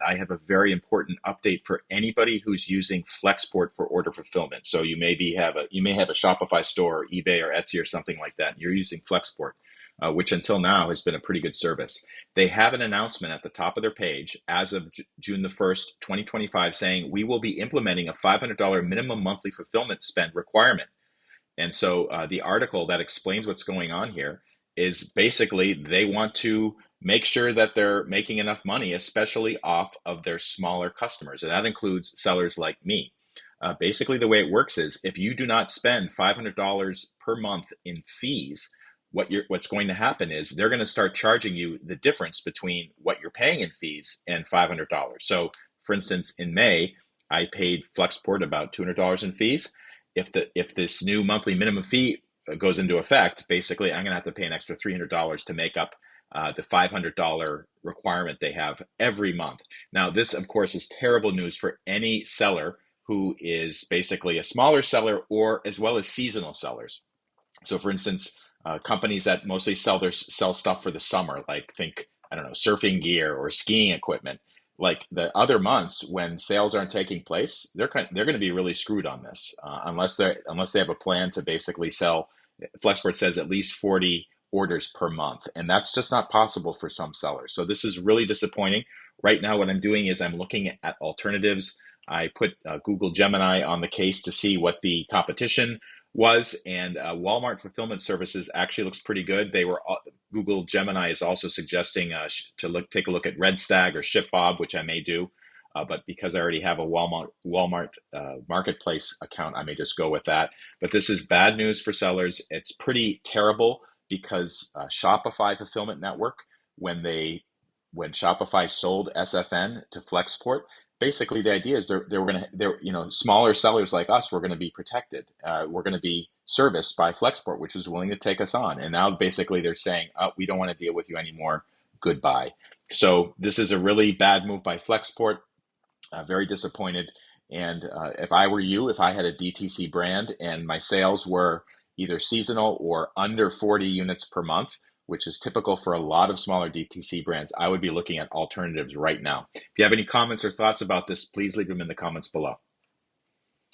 I have a very important update for anybody who's using Flexport for order fulfillment. So you may have a Shopify store, or eBay, or Etsy, or something like that. And you're using Flexport, which until now has been a pretty good service. They have an announcement at the top of their page as of June the 1st, 2025, saying we will be implementing a $500 minimum monthly fulfillment spend requirement. And so the article that explains what's going on here is basically they want to make sure that they're making enough money, especially off of their smaller customers. And that includes sellers like me. Basically, the way it works is if you do not spend $500 per month in fees, what's going to happen is they're going to start charging you the difference between what you're paying in fees and $500. So, for instance, in May, I paid Flexport about $200 in fees. If this new monthly minimum fee goes into effect, basically I'm going to have to pay an extra $300 to make up the $500 requirement they have every month. Now, this, of course, is terrible news for any seller who is basically a smaller seller or as well as seasonal sellers. So, for instance, companies that mostly sell stuff for the summer, like think, I don't know, surfing gear or skiing equipment. Like the other months when sales aren't taking place, they're going to be really screwed on this unless they have a plan to basically sell. Flexport says at least 40 orders per month, and that's just not possible for some sellers. So this is really disappointing. Right now, what I'm doing is I'm looking at alternatives. I put Google Gemini on the case to see what the competition was, and Walmart Fulfillment Services actually looks pretty good. Google Gemini is also suggesting take a look at Red Stag or ShipBob, which I may do. But because I already have a Walmart marketplace account, I may just go with that. But this is bad news for sellers. It's pretty terrible because Shopify Fulfillment Network, when Shopify sold SFN to Flexport, basically the idea is smaller sellers like us were going to be protected. We're going to be serviced by Flexport, which is willing to take us on. And now basically they're saying, oh, we don't want to deal with you anymore. Goodbye. So this is a really bad move by Flexport. Very disappointed. And if I were you, if I had a DTC brand and my sales were either seasonal or under 40 units per month, which is typical for a lot of smaller DTC brands, I would be looking at alternatives right now. If you have any comments or thoughts about this, please leave them in the comments below.